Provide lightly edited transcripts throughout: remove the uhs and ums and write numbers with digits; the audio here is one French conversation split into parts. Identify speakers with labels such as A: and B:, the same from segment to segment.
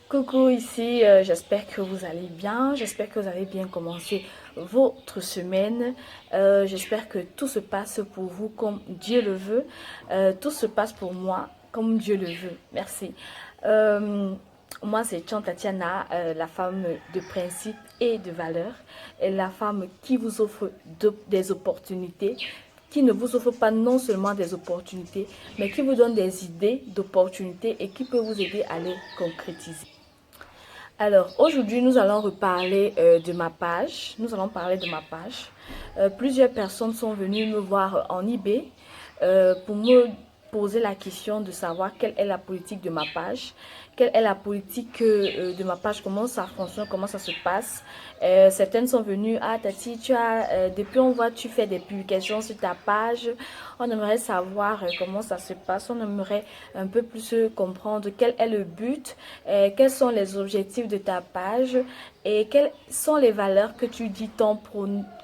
A: Coucou ici, j'espère que vous allez bien, j'espère que vous avez bien commencé votre semaine, j'espère que tout se passe pour vous comme Dieu le veut, tout se passe pour moi comme Dieu le veut, merci. Euh, Moi c'est Chant Tatiana, la femme de principe et de valeur, et la femme qui vous offre des opportunités, qui ne vous offre pas non seulement des opportunités, mais qui vous donne des idées d'opportunités et qui peut vous aider à les concrétiser. Alors, aujourd'hui, nous allons reparler de ma page. Nous allons parler de ma page. Plusieurs personnes sont venues me voir en eBay pour me poser la question de savoir quelle est la politique de ma page, quelle est la politique de ma page, comment ça fonctionne, comment ça se passe. Certaines sont venues, ah Tati, depuis on voit tu fais des publications sur ta page, on aimerait savoir comment ça se passe, on aimerait un peu plus comprendre quel est le but, quels sont les objectifs de ta page et quelles sont les valeurs que tu dis tant,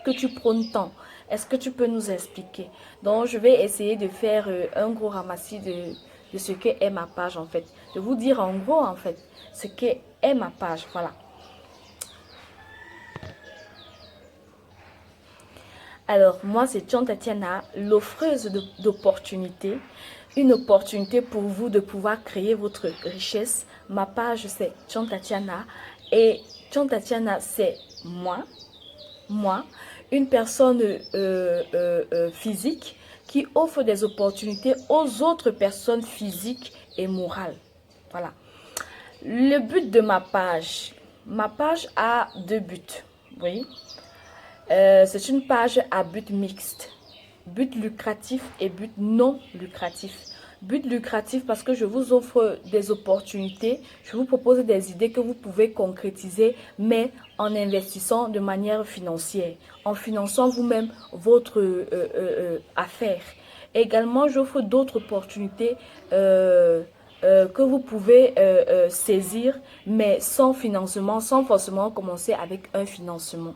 A: que tu prônes tant. Est-ce que tu peux nous expliquer? Donc, je vais essayer de faire un gros ramassis de ce qu'est ma page, en fait. De vous dire en gros, en fait, ce qu'est ma page. Voilà. Alors, moi, c'est Chant Tatiana, l'offreuse d'opportunités. Une opportunité pour vous de pouvoir créer votre richesse. Ma page, c'est Chant Tatiana. Et Chant Tatiana, c'est moi, une personne physique qui offre des opportunités aux autres personnes physiques et morales. Voilà. Le but de ma page a deux buts. Oui. C'est une page à but mixte, but lucratif et but non lucratif. But lucratif parce que je vous offre des opportunités, je vous propose des idées que vous pouvez concrétiser, mais en investissant de manière financière, en finançant vous-même votre affaire. Également, j'offre d'autres opportunités que vous pouvez saisir, mais sans financement, sans forcément commencer avec un financement.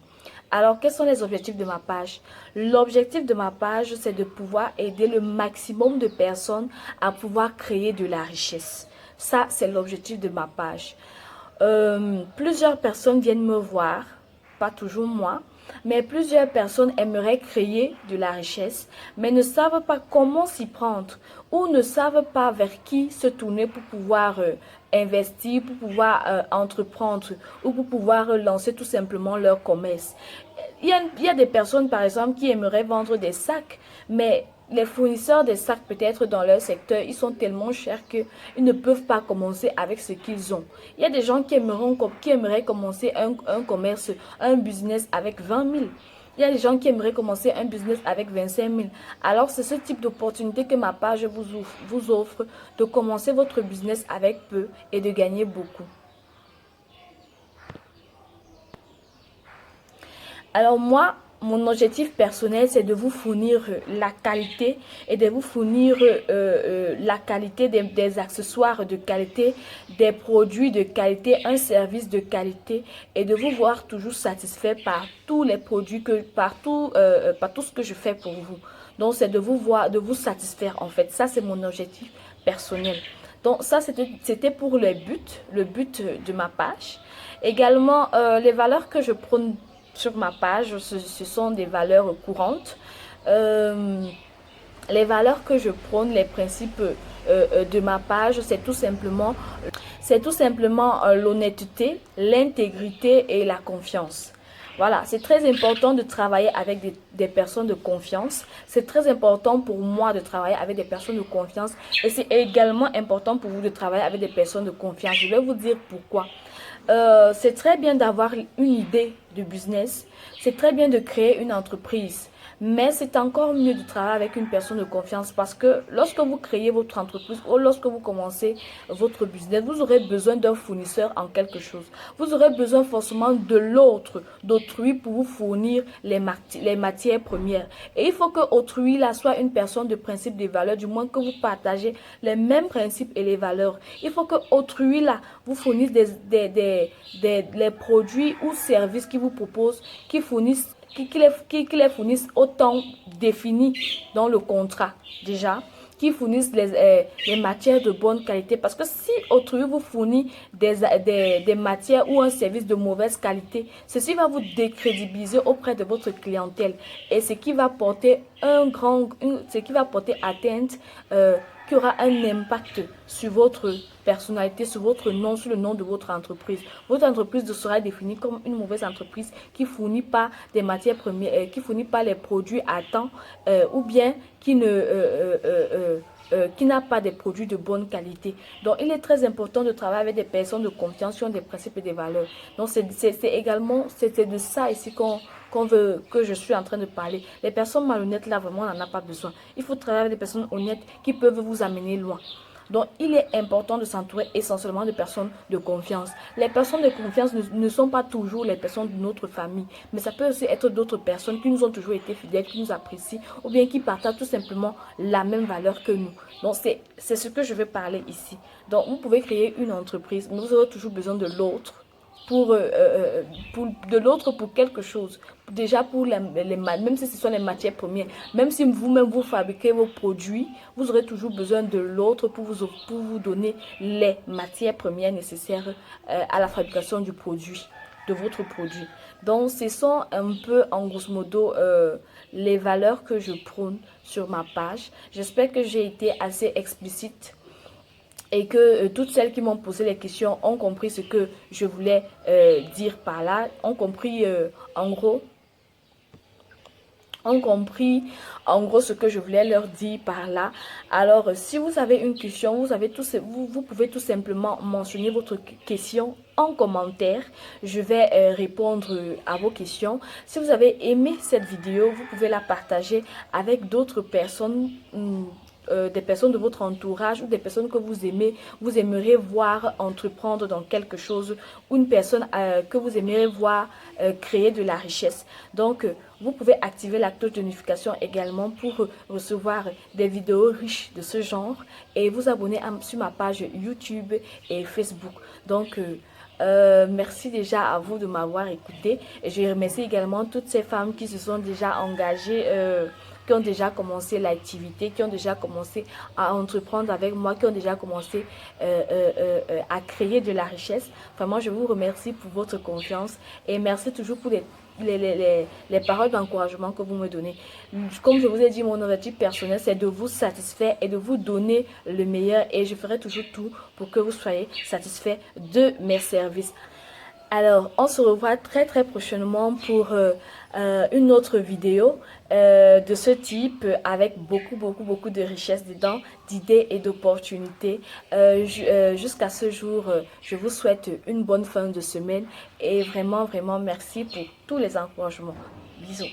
A: Alors, quels sont les objectifs de ma page? L'objectif de ma page, c'est de pouvoir aider le maximum de personnes à pouvoir créer de la richesse. Ça, c'est l'objectif de ma page. Plusieurs personnes viennent me voir, pas toujours moi, mais plusieurs personnes aimeraient créer de la richesse, mais ne savent pas comment s'y prendre ou ne savent pas vers qui se tourner pour pouvoir investir, pour pouvoir entreprendre ou pour pouvoir lancer tout simplement leur commerce. Il y a des personnes, par exemple, qui aimeraient vendre des sacs, mais les fournisseurs des sacs, peut-être dans leur secteur, ils sont tellement chers qu'ils ne peuvent pas commencer avec ce qu'ils ont. Il y a des gens qui aimeraient commencer un commerce, un business avec 20 000. Il y a des gens qui aimeraient commencer un business avec 25 000. Alors, c'est ce type d'opportunité que ma page vous offre de commencer votre business avec peu et de gagner beaucoup. Alors moi, mon objectif personnel, c'est de vous fournir la qualité et de vous fournir la qualité des accessoires de qualité, des produits de qualité, un service de qualité et de vous voir toujours satisfait par tous les produits, par tout ce que je fais pour vous. Donc, c'est de vous voir, de vous satisfaire en fait. Ça, c'est mon objectif personnel. Donc, ça, c'était pour le but de ma page. Également, les valeurs que je prône sur ma page, ce sont des valeurs courantes. Euh, les valeurs que je prône, les principes de ma page, c'est tout simplement l'honnêteté, l'intégrité et la confiance. Voilà, c'est très important de travailler avec des personnes de confiance. C'est très important pour moi de travailler avec des personnes de confiance. Et c'est également important pour vous de travailler avec des personnes de confiance. Je vais vous dire pourquoi. C'est très bien d'avoir une idée de business. C'est très bien de créer une entreprise. Mais c'est encore mieux de travailler avec une personne de confiance parce que lorsque vous créez votre entreprise ou lorsque vous commencez votre business, vous aurez besoin d'un fournisseur en quelque chose. Vous aurez besoin forcément de d'autrui pour vous fournir les matières premières. Et il faut que autrui là soit une personne de principe des valeurs, du moins que vous partagez les mêmes principes et les valeurs. Il faut que autrui là vous fournisse les produits ou services qui vous proposent, qui les fournissent au temps défini dans le contrat déjà, qui fournissent les matières de bonne qualité. Parce que si autrui vous fournit des matières ou un service de mauvaise qualité, ceci va vous décrédibiliser auprès de votre clientèle. Et ce qui va porter ce qui va porter atteinte, qui aura un impact sur votre personnalité, sur votre nom, sur le nom de votre entreprise. Votre entreprise sera définie comme une mauvaise entreprise qui fournit pas des matières premières, qui fournit pas les produits à temps, ou bien qui qui n'a pas des produits de bonne qualité. Donc, il est très important de travailler avec des personnes de confiance qui ont des principes et des valeurs. Donc, c'est de ça ici qu'on veut, que je suis en train de parler. Les personnes malhonnêtes, là, vraiment, on n'en a pas besoin. Il faut travailler avec des personnes honnêtes qui peuvent vous amener loin. Donc, il est important de s'entourer essentiellement de personnes de confiance. Les personnes de confiance ne sont pas toujours les personnes de notre famille, mais ça peut aussi être d'autres personnes qui nous ont toujours été fidèles, qui nous apprécient, ou bien qui partagent tout simplement la même valeur que nous. Donc, c'est ce que je veux parler ici. Donc, vous pouvez créer une entreprise, mais vous aurez toujours besoin de l'autre. Pour quelque chose, déjà pour même si ce sont les matières premières, même si vous-même vous fabriquez vos produits, vous aurez toujours besoin de l'autre pour vous donner les matières premières nécessaires à la fabrication du produit, de votre produit. Donc ce sont un peu en grosso modo les valeurs que je prône sur ma page. J'espère que j'ai été assez explicite et que toutes celles qui m'ont posé les questions ont compris ce que je voulais dire par là, ont compris en gros ce que je voulais leur dire par là. Alors si vous avez une question, vous pouvez tout simplement mentionner votre question en commentaire. Je vais répondre à vos questions. Si vous avez aimé cette vidéo, vous pouvez la partager avec d'autres personnes, des personnes de votre entourage ou des personnes que vous aimeriez voir entreprendre dans quelque chose, ou une personne que vous aimeriez voir créer de la richesse. Donc vous pouvez activer la cloche de notification également pour recevoir des vidéos riches de ce genre, et vous abonner sur ma page YouTube et Facebook. Donc merci déjà à vous de m'avoir écouté, et je remercie également toutes ces femmes qui se sont déjà engagées, qui ont déjà commencé l'activité, qui ont déjà commencé à entreprendre avec moi, qui ont déjà commencé à créer de la richesse. Vraiment, je vous remercie pour votre confiance, et merci toujours pour les paroles d'encouragement que vous me donnez. Comme je vous ai dit, mon objectif personnel, c'est de vous satisfaire et de vous donner le meilleur, et je ferai toujours tout pour que vous soyez satisfait de mes services. Alors, on se revoit très très prochainement pour une autre vidéo de ce type, avec beaucoup de richesse dedans, d'idées et d'opportunités. Jusqu'à ce jour, je vous souhaite une bonne fin de semaine, et vraiment merci pour tous les encouragements. Bisous.